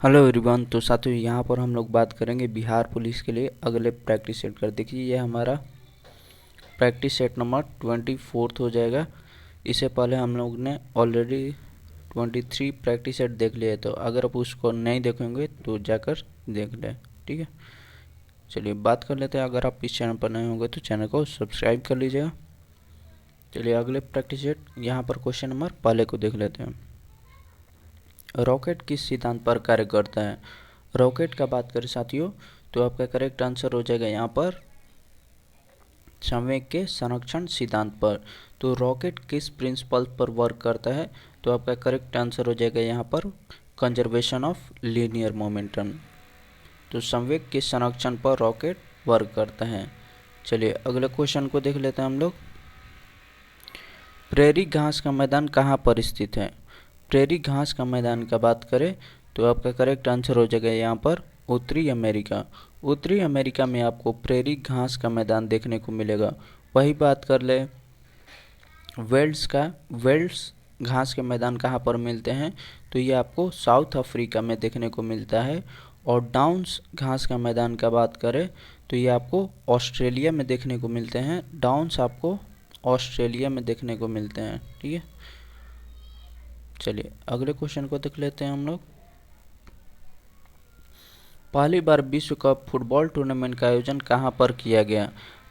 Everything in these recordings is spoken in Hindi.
Hello everyone. तो साथियों, यहाँ पर हम लोग बात करेंगे बिहार पुलिस के लिए अगले प्रैक्टिस सेट कर। देखिए, ये हमारा प्रैक्टिस सेट नंबर 24 हो जाएगा। इससे पहले हम लोग ने ऑलरेडी 23 प्रैक्टिस सेट देख लिए, तो अगर आप उसको नहीं देखेंगे तो जाकर देख लें। ठीक है, चलिए बात कर लेते हैं। अगर आप इस चैनल पर नए होंगे तो चैनल को सब्सक्राइब कर लीजिएगा। चलिए अगले प्रैक्टिस सेट, यहाँ पर क्वेश्चन नंबर पहले को देख लेते हैं। रॉकेट किस सिद्धांत पर कार्य करता है? रॉकेट का बात करें साथियों, तो आपका करेक्ट आंसर हो जाएगा यहाँ पर संवेग के संरक्षण सिद्धांत पर। तो रॉकेट किस प्रिंसिपल पर वर्क करता है? तो आपका करेक्ट आंसर हो जाएगा यहाँ पर कंजर्वेशन ऑफ लीनियर मोमेंटम। तो संवेग के संरक्षण पर रॉकेट वर्क करता है। चलिए अगले क्वेश्चन को देख लेते हैं हम लोग। प्रेरी घास का मैदान कहाँ पर स्थित है? प्रेरी घास का मैदान का बात करें तो आपका करेक्ट आंसर हो जाएगा यहाँ पर उत्तरी अमेरिका। उत्तरी अमेरिका में आपको प्रेरी घास का मैदान देखने को मिलेगा। वही बात कर ले वेल्स घास के मैदान कहाँ पर मिलते हैं? तो ये आपको साउथ अफ्रीका में देखने को मिलता है। और डाउन्स घास का मैदान का बात करें तो ये आपको ऑस्ट्रेलिया में देखने को मिलते हैं। डाउन्स आपको ऑस्ट्रेलिया में देखने को मिलते हैं। ठीक है, चलिए अगले क्वेश्चन को देख लेते हैं हम लोग। पहली बार विश्व कप फुटबॉल टूर्नामेंट का आयोजन कहां पर किया गया?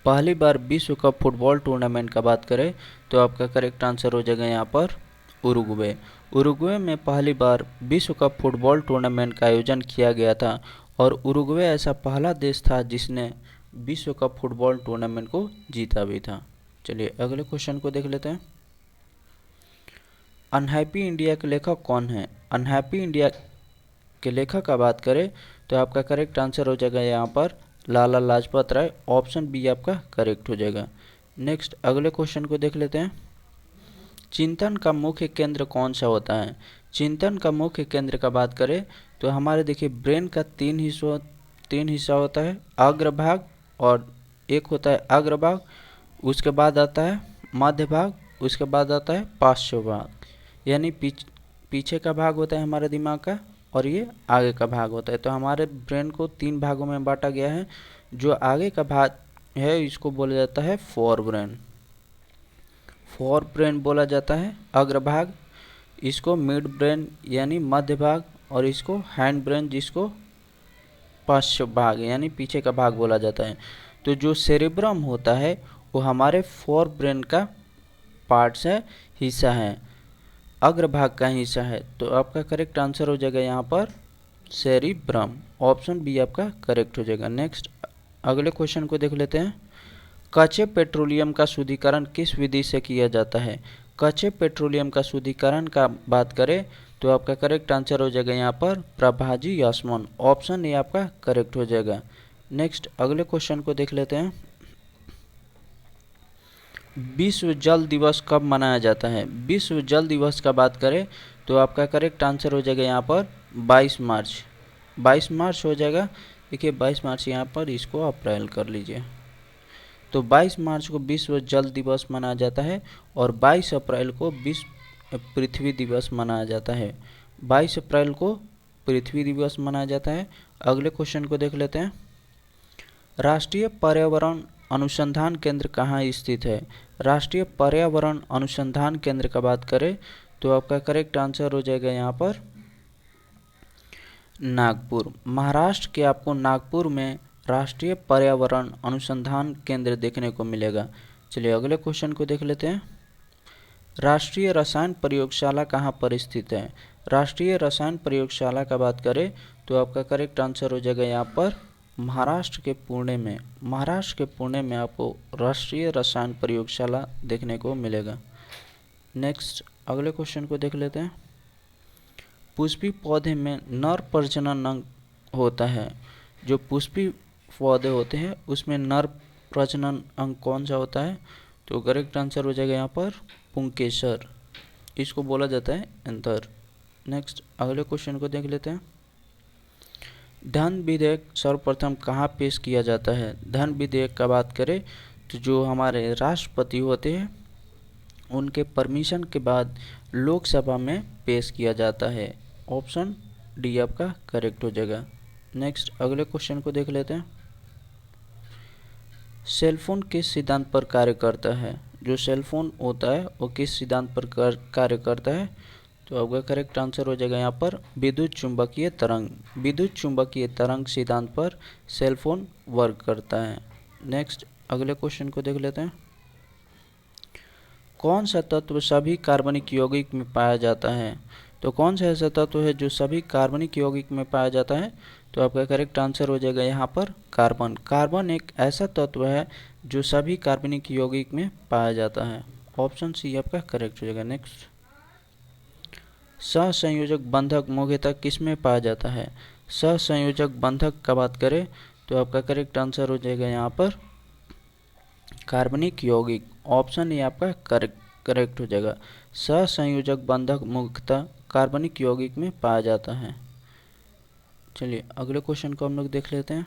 पहली बार विश्व कप फुटबॉल टूर्नामेंट का बात करें तो आपका करेक्ट आंसर हो जाएगा यहाँ पर उरुग्वे। उरुग्वे में पहली बार विश्व कप फुटबॉल टूर्नामेंट का आयोजन किया गया था। और उरुग्वे ऐसा पहला देश था जिसने विश्व कप फुटबॉल टूर्नामेंट को जीता भी था। चलिए अगले क्वेश्चन को देख लेते हैं। अनहैप्पी इंडिया के लेखक कौन है? अनहैप्पी इंडिया के लेखक का बात करें तो आपका करेक्ट आंसर हो जाएगा यहाँ पर लाला लाजपत राय। ऑप्शन बी आपका करेक्ट हो जाएगा। नेक्स्ट अगले क्वेश्चन को देख लेते हैं। चिंतन का मुख्य केंद्र कौन सा होता है? चिंतन का मुख्य केंद्र का बात करें तो हमारे देखिए ब्रेन का तीन हिस्सा होता है, अग्रभाग और एक होता है अग्रभाग, उसके बाद आता है मध्य भाग, उसके बाद आता है पार्श्व भाग। यानी पीछे का भाग होता है हमारे दिमाग का और ये आगे का भाग होता है। तो हमारे ब्रेन को 3 भागों में बांटा गया है। जो आगे का भाग है इसको बोला जाता है फोर ब्रेन बोला जाता है अग्रभाग, इसको मिड ब्रेन यानी मध्य भाग, और इसको हैंड ब्रेन जिसको पार्श्व भाग यानी पीछे का भाग बोला जाता है। तो जो सेरेब्रम होता है वो हमारे फोर ब्रेन का पार्ट्स है, हिस्सा है, अग्रभाग का हिस्सा है। तो आपका करेक्ट आंसर हो जाएगा यहाँ पर सेरिब्रम। ऑप्शन बी आपका करेक्ट हो जाएगा। नेक्स्ट अगले क्वेश्चन को देख लेते हैं। कच्चे पेट्रोलियम का शुद्धिकरण किस विधि से किया जाता है? कच्चे पेट्रोलियम का शुद्धिकरण का बात करें तो आपका करेक्ट आंसर हो जाएगा यहाँ पर प्रभाजी यास्मन। ऑप्शन ए आपका करेक्ट हो जाएगा। नेक्स्ट अगले क्वेश्चन को देख लेते हैं। विश्व जल दिवस कब मनाया जाता है? विश्व जल दिवस का बात करें तो आपका करेक्ट आंसर हो जाएगा यहाँ पर 22 मार्च। 22 मार्च हो जाएगा। देखिए 22 मार्च यहाँ पर, इसको अप्रैल कर लीजिए। तो 22 मार्च को विश्व जल दिवस मनाया जाता है और 22 अप्रैल को विश्व पृथ्वी दिवस मनाया जाता है। 22 अप्रैल को पृथ्वी दिवस मनाया जाता है। अगले क्वेश्चन को देख लेते हैं। राष्ट्रीय पर्यावरण अनुसंधान केंद्र कहाँ स्थित है? राष्ट्रीय पर्यावरण अनुसंधान केंद्र का बात करें तो आपका करेक्ट आंसर हो जाएगा यहाँ पर नागपुर। महाराष्ट्र के आपको नागपुर में राष्ट्रीय पर्यावरण अनुसंधान केंद्र देखने को मिलेगा। चलिए अगले क्वेश्चन को देख लेते हैं। राष्ट्रीय रसायन प्रयोगशाला कहाँ पर स्थित है? राष्ट्रीय रसायन प्रयोगशाला का बात करें तो आपका करेक्ट आंसर हो जाएगा यहाँ पर महाराष्ट्र के पुणे में। महाराष्ट्र के पुणे में आपको राष्ट्रीय रसायन प्रयोगशाला देखने को मिलेगा। नेक्स्ट अगले क्वेश्चन को देख लेते हैं। पुष्पी पौधे में नर प्रजनन अंग होता है। जो पुष्पी पौधे होते हैं उसमें नर प्रजनन अंग कौन सा होता है? तो करेक्ट आंसर हो जाएगा यहाँ पर पुंकेसर, इसको बोला जाता है एंथर। नेक्स्ट अगले क्वेश्चन को देख लेते हैं। धन विधेयक सर्वप्रथम कहाँ पेश किया जाता है? धन विधेयक का बात करें तो जो हमारे राष्ट्रपति होते हैं उनके परमिशन के बाद लोकसभा में पेश किया जाता है। ऑप्शन डी आपका करेक्ट हो जाएगा। नेक्स्ट अगले क्वेश्चन को देख लेते हैं। सेलफोन किस सिद्धांत पर कार्य करता है? जो सेलफोन होता है वो किस सिद्धांत पर कार्य करता है? तो आपका करेक्ट आंसर हो जाएगा यहाँ पर विद्युत चुंबकीय तरंग। विद्युत चुंबकीय तरंग सिद्धांत पर सेलफोन वर्क करता है। नेक्स्ट अगले क्वेश्चन को देख लेते हैं। कौन सा तत्व सभी कार्बनिक यौगिक में पाया जाता है? तो कौन सा ऐसा तत्व है जो सभी कार्बनिक यौगिक में पाया जाता है? तो आपका करेक्ट आंसर हो जाएगा यहाँ पर कार्बन। कार्बन एक ऐसा तत्व है जो सभी कार्बनिक यौगिक में पाया जाता है। ऑप्शन सी आपका करेक्ट हो जाएगा। नेक्स्ट सहसंयोजक बंधक मुख्यतः किस में पाया जाता है? सहसंयोजक बंधक का बात करें तो आपका करेक्ट आंसर हो जाएगा यहाँ पर कार्बनिक यौगिक। ऑप्शन ए आपका करेक्ट हो जाएगा। सहसंयोजक बंधक मुख्यतः कार्बनिक यौगिक में पाया जाता है। चलिए अगले क्वेश्चन को हम लोग देख लेते हैं।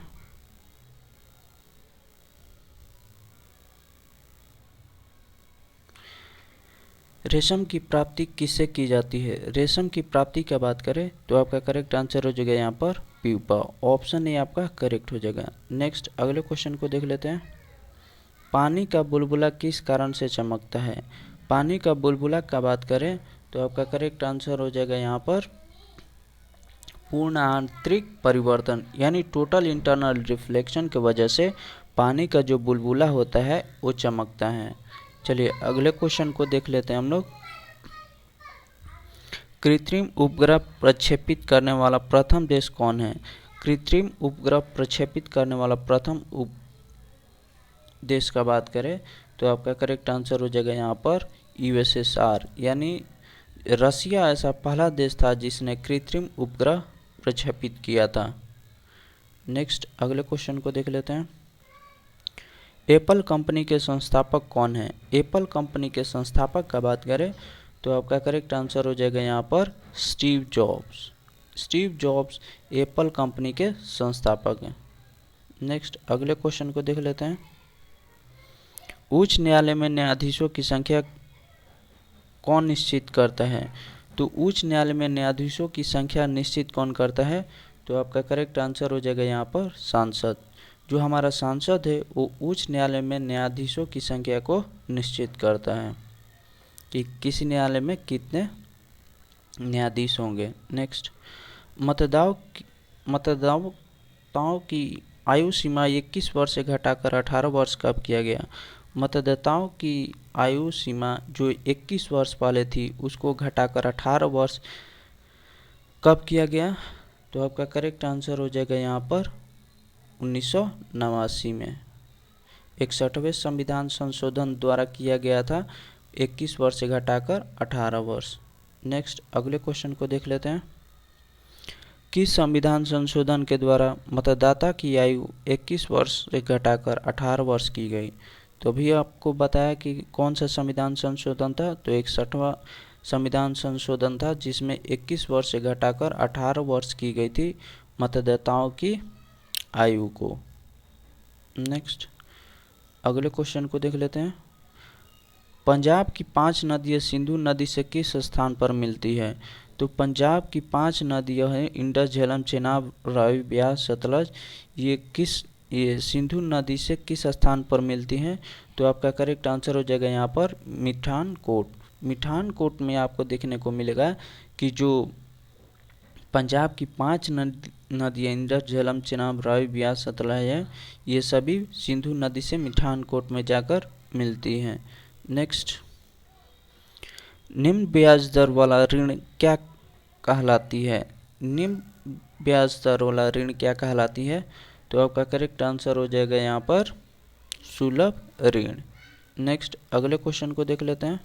रेशम की प्राप्ति किससे की जाती है? रेशम की प्राप्ति की बात करें तो आपका करेक्ट आंसर हो जाएगा यहाँ पर प्यूपा। ऑप्शन ए आपका करेक्ट हो जाएगा। नेक्स्ट अगले क्वेश्चन को देख लेते हैं। पानी का बुलबुला किस कारण से चमकता है? पानी का बुलबुला का बात करें तो आपका करेक्ट आंसर हो जाएगा यहाँ पर पूर्ण आंतरिक परिवर्तन यानी टोटल इंटरनल रिफ्लेक्शन की वजह से पानी का जो बुलबुला होता है वो चमकता है। चलिए अगले क्वेश्चन को देख लेते हैं हम लोग। कृत्रिम उपग्रह प्रक्षेपित करने वाला प्रथम देश कौन है? कृत्रिम उपग्रह प्रक्षेपित करने वाला प्रथम देश का बात करें तो आपका करेक्ट आंसर हो जाएगा यहाँ पर यूएसएसआर यानी रसिया ऐसा पहला देश था जिसने कृत्रिम उपग्रह प्रक्षेपित किया था। नेक्स्ट अगले क्वेश्चन को देख लेते हैं। एप्पल कंपनी के संस्थापक कौन है? एप्पल कंपनी के संस्थापक का बात करें तो आपका करेक्ट आंसर हो जाएगा यहाँ पर Steve jobs. Steve jobs Apple company के संस्थापक हैं। नेक्स्ट अगले क्वेश्चन को देख लेते हैं। उच्च न्यायालय में न्यायाधीशों की संख्या कौन निश्चित करता है? तो उच्च न्यायालय में न्यायाधीशों की संख्या निश्चित कौन करता है? तो आपका करेक्ट आंसर हो जाएगा यहाँ पर सांसद। जो हमारा सांसद है वो उच्च न्यायालय में न्यायाधीशों की संख्या को निश्चित करता है कि किसी न्यायालय में कितने न्यायाधीश होंगे। नेक्स्ट मतदाताओं की आयु सीमा 21 वर्ष से घटाकर 18 वर्ष कब किया गया? मतदाताओं की आयु सीमा जो 21 वर्ष पहले थी उसको घटाकर 18 वर्ष कब किया गया? तो आपका करेक्ट आंसर हो जाएगा यहाँ पर 1989 में 61वें संविधान संशोधन द्वारा किया गया था। 21 वर्ष से घटाकर 18 वर्ष। नेक्स्ट अगले क्वेश्चन को देख लेते हैं। किस संविधान संशोधन के द्वारा मतदाता की आयु 21 वर्ष से घटाकर 18 वर्ष की गई? तो अभी आपको बताया कि कौन सा संविधान संशोधन था। तो 61वां संविधान संशोधन था जिसमें 21 वर्ष से घटाकर 18 वर्ष की गई थी मतदाताओं की आयु को। नेक्स्ट अगले क्वेश्चन को देख लेते हैं। पंजाब की 5 नदियाँ सिंधु नदी से किस स्थान पर मिलती है? तो पंजाब की 5 नदियाँ हैं इंडस, झेलम, चेनाब, रावी, ब्यास, सतलज। ये सिंधु नदी से किस स्थान पर मिलती हैं? तो आपका करेक्ट आंसर हो जाएगा यहाँ पर मिठानकोट। मिठानकोट में आपको देखने को मिलेगा कि जो पंजाब की 5 नदियाँ इंडस, झेलम, चेनाब, रावी, ब्यास, सतलज है ये सभी सिंधु नदी से मिठानकोट में जाकर मिलती हैं। नेक्स्ट निम्न ब्याज दर वाला ऋण क्या कहलाती है? निम्न ब्याज दर वाला ऋण क्या कहलाती है? तो आपका करेक्ट आंसर हो जाएगा यहाँ पर सुलभ ऋण। नेक्स्ट अगले क्वेश्चन को देख लेते हैं।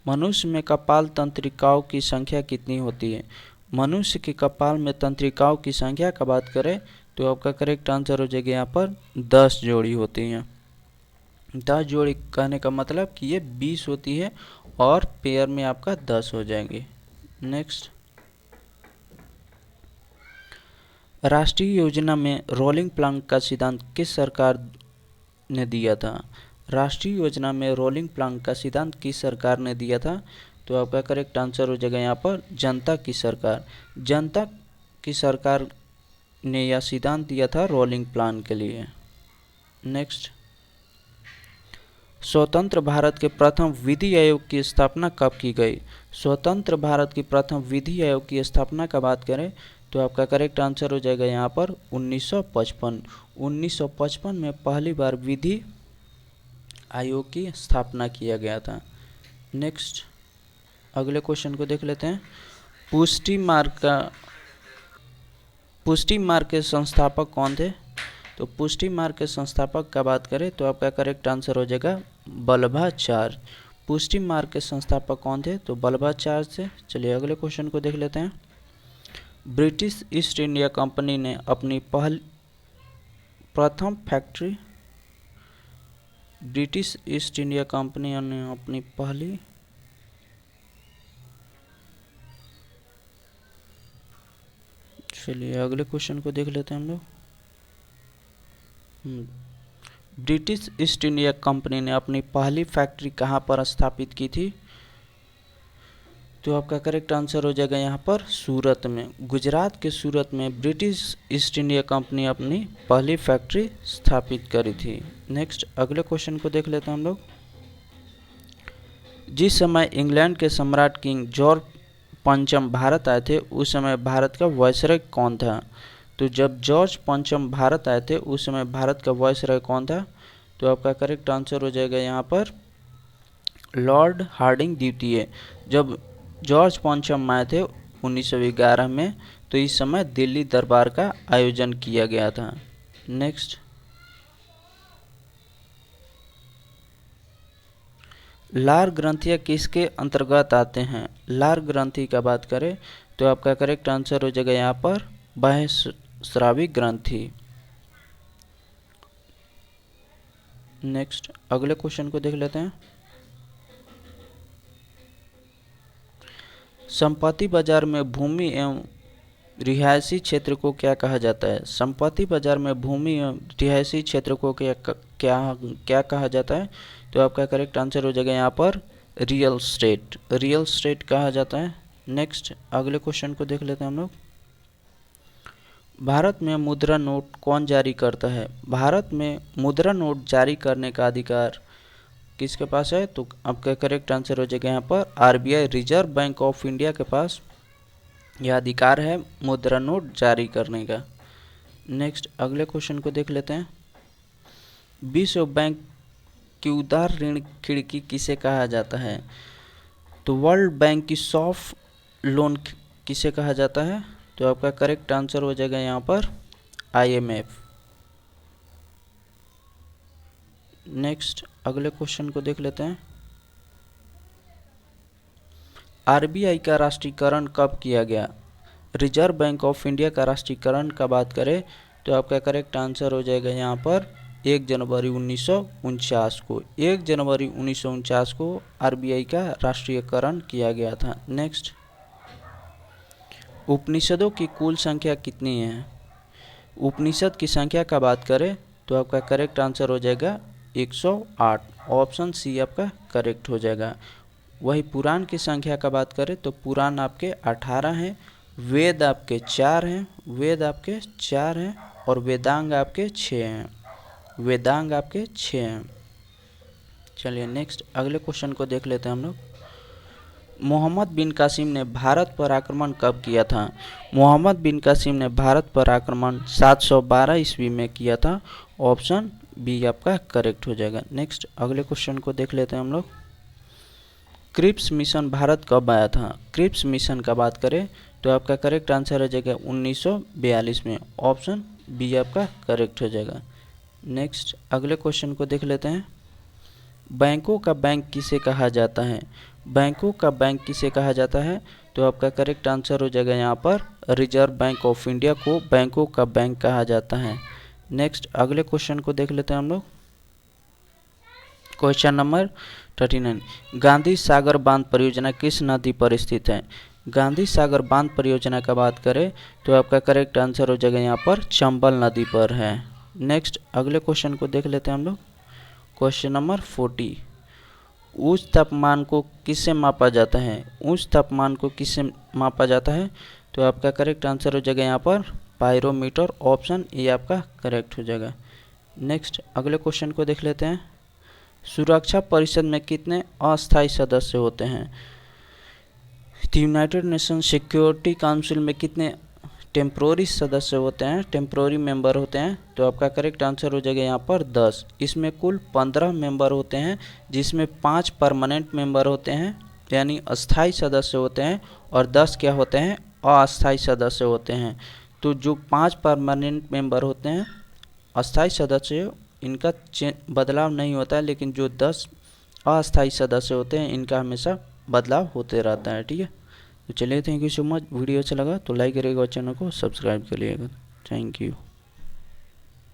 मनुष्य में कपाल तंत्रिकाओं की संख्या कितनी होती है? मनुष्य के कपाल में तंत्रिकाओं की संख्या का बात करें तो आपका करेक्ट आंसर हो जाएगा यहाँ पर 10 जोड़ी होती हैं। 10 जोड़ी कहने का मतलब कि ये 20 होती है और पेयर में आपका 10 हो जाएंगे। नेक्स्ट राष्ट्रीय योजना में रोलिंग प्लांट का सिद्धांत किस सरकार ने दिया था? राष्ट्रीय योजना में रोलिंग प्लांट का सिद्धांत किस सरकार ने दिया था? तो आपका करेक्ट आंसर हो जाएगा यहाँ पर जनता की सरकार। जनता की सरकार ने यह सिद्धांत दिया था रोलिंग प्लान के लिए। नेक्स्ट, स्वतंत्र भारत के प्रथम विधि आयोग की स्थापना कब की गई? स्वतंत्र भारत की प्रथम विधि आयोग की स्थापना का बात करें तो आपका करेक्ट आंसर हो जाएगा यहाँ पर 1955। 1955 में पहली बार विधि आयोग की स्थापना किया गया था। नेक्स्ट, अगले क्वेश्चन को देख लेते हैं। पुष्टि मार्ग के संस्थापक कौन थे? तो पुष्टि मार्ग के संस्थापक का बात करें तो आपका करेक्ट आंसर हो जाएगा वल्लभाचार्य। पुष्टि मार्ग के संस्थापक कौन थे? तो वल्लभाचार्य थे। चलिए अगले क्वेश्चन को देख लेते हैं। ब्रिटिश ईस्ट इंडिया कंपनी ने अपनी प्रथम factory, British east India company ने अपनी पहली चलिए अगले क्वेश्चन को देख लेते हैं हम लोग। ब्रिटिश ईस्ट इंडिया कंपनी ने अपनी पहली फैक्ट्री कहाँ पर स्थापित की थी? तो आपका करेक्ट आंसर हो जाएगा यहाँ पर सूरत में। गुजरात के सूरत में ब्रिटिश ईस्ट इंडिया कंपनी अपनी पहली फैक्ट्री स्थापित करी थी। नेक्स्ट, अगले क्वेश्चन को देख लेते हैं हम लोग। जिस समय इंग्लैंड के सम्राट किंग जॉर्ज पंचम भारत आए थे उस समय भारत का वायसराय कौन था? तो जब जॉर्ज पंचम भारत आए थे उस समय भारत का वायसराय कौन था? तो आपका करेक्ट आंसर हो जाएगा यहाँ पर लॉर्ड हार्डिंग द्वितीय। जब जॉर्ज पंचम आए थे 1911 में तो इस समय दिल्ली दरबार का आयोजन किया गया था। नेक्स्ट, लार ग्रंथियाँ किसके अंतर्गत आते हैं? लार ग्रंथि का बात करें तो आपका करेक्ट आंसर हो जाएगा यहाँ पर बाह्यस्रावी ग्रंथि। नेक्स्ट, अगले क्वेश्चन को देख लेते हैं। संपत्ति बाजार में भूमि एवं रिहायशी क्षेत्र को क्या कहा जाता है? संपत्ति बाजार में भूमि एवं रिहायशी क्षेत्र को क्या कहा जाता है? तो आपका करेक्ट आंसर हो जाएगा यहाँ पर रियल स्टेट। रियल स्टेट कहा जाता है। नेक्स्ट, अगले क्वेश्चन को देख लेते हैं हम लोग। भारत में मुद्रा नोट कौन जारी करता है? भारत में मुद्रा नोट जारी करने का अधिकार किसके पास है? तो आपका करेक्ट आंसर हो जाएगा यहाँ पर RBI, reserve bank of India के पास यह अधिकार है मुद्रा नोट जारी करने का। नेक्स्ट, अगले क्वेश्चन को देख लेते हैं। विश्व बैंक की उदार ऋण खिड़की किसे कहा जाता है? तो वर्ल्ड बैंक की सॉफ्ट लोन किसे कहा जाता है? तो आपका करेक्ट आंसर हो जाएगा यहाँ पर IMF। नेक्स्ट, अगले क्वेश्चन को देख लेते हैं। आरबीआई का राष्ट्रीयकरण कब किया गया? रिजर्व बैंक ऑफ इंडिया का राष्ट्रीयकरण का बात करें तो आपका करेक्ट आंसर हो जाएगा यहाँ पर 1 जनवरी 1949 को। 1 जनवरी 1949 को आरबीआई का राष्ट्रीयकरण किया गया था। नेक्स्ट, उपनिषदों की कुल संख्या कितनी है? उपनिषद की संख्या का बात करें तो आपका करेक्ट आंसर हो जाएगा 108। ऑप्शन सी आपका करेक्ट हो जाएगा। वही पुराण की संख्या का बात करें तो पुराण आपके 18 हैं, वेद आपके 4 हैं, वेद आपके 4 हैं और वेदांग आपके 6 हैं। वेदांग आपके 6 हैं। चलिए नेक्स्ट, अगले क्वेश्चन को देख लेते हैं हम लोग। मोहम्मद बिन कासिम ने भारत पर आक्रमण कब किया था? मोहम्मद बिन कासिम ने भारत पर आक्रमण 712 ईस्वी में किया था। ऑप्शन बी आपका करेक्ट हो जाएगा। नेक्स्ट, अगले क्वेश्चन को देख लेते हैं हम लोग। क्रिप्स मिशन भारत कब आया था? क्रिप्स मिशन का बात करें तो आपका करेक्ट आंसर हो जाएगा 1942 में। ऑप्शन बी आपका करेक्ट हो जाएगा। नेक्स्ट, अगले क्वेश्चन को देख लेते हैं। बैंकों का बैंक किसे कहा जाता है? बैंकों का बैंक किसे कहा जाता है? तो आपका करेक्ट आंसर हो जाएगा यहाँ पर रिजर्व बैंक ऑफ इंडिया को बैंकों का बैंक कहा जाता है। नेक्स्ट, अगले क्वेश्चन को देख लेते हैं हम लोग। क्वेश्चन नंबर 39, गांधी सागर बांध परियोजना किस नदी पर स्थित है? गांधी सागर बांध परियोजना का बात करें तो आपका करेक्ट आंसर हो जाएगा यहाँ पर चंबल नदी पर है। नेक्स्ट, अगले क्वेश्चन को देख लेते हैं हम लोग। क्वेश्चन नंबर 40, उच्च तापमान को किससे मापा जाता है? उच्च तापमान को किससे मापा जाता है? तो आपका करेक्ट आंसर हो जाएगा यहाँ पर पायरोमीटर, ऑप्शन ए आपका करेक्ट हो जाएगा। नेक्स्ट अगले क्वेश्चन को देख लेते हैं। सुरक्षा परिषद में कितने अस्थायी सदस्य होते हैं? यूनाइटेड नेशन सिक्योरिटी काउंसिल में कितने टेम्प्रोरी सदस्य होते हैं, टेम्प्रोरी मेंबर होते हैं? तो आपका करेक्ट आंसर हो जाएगा यहाँ पर 10। इसमें कुल 15 मेंबर होते हैं, जिसमें 5 परमानेंट मेंबर होते हैं यानी अस्थाई सदस्य होते हैं, और 10 क्या होते हैं? अस्थाई सदस्य होते हैं। तो जो 5 परमानेंट मेंबर होते हैं, अस्थाई सदस्य, इनका बदलाव नहीं होता है, लेकिन जो 10 अस्थाई सदस्य होते हैं इनका हमेशा बदलाव होते रहता है। ठीक है, तो चलिए, thank you so much. Video अच्छा लगा तो लाइक करिएगा और चैनल को सब्सक्राइब करिएगा। Thank you.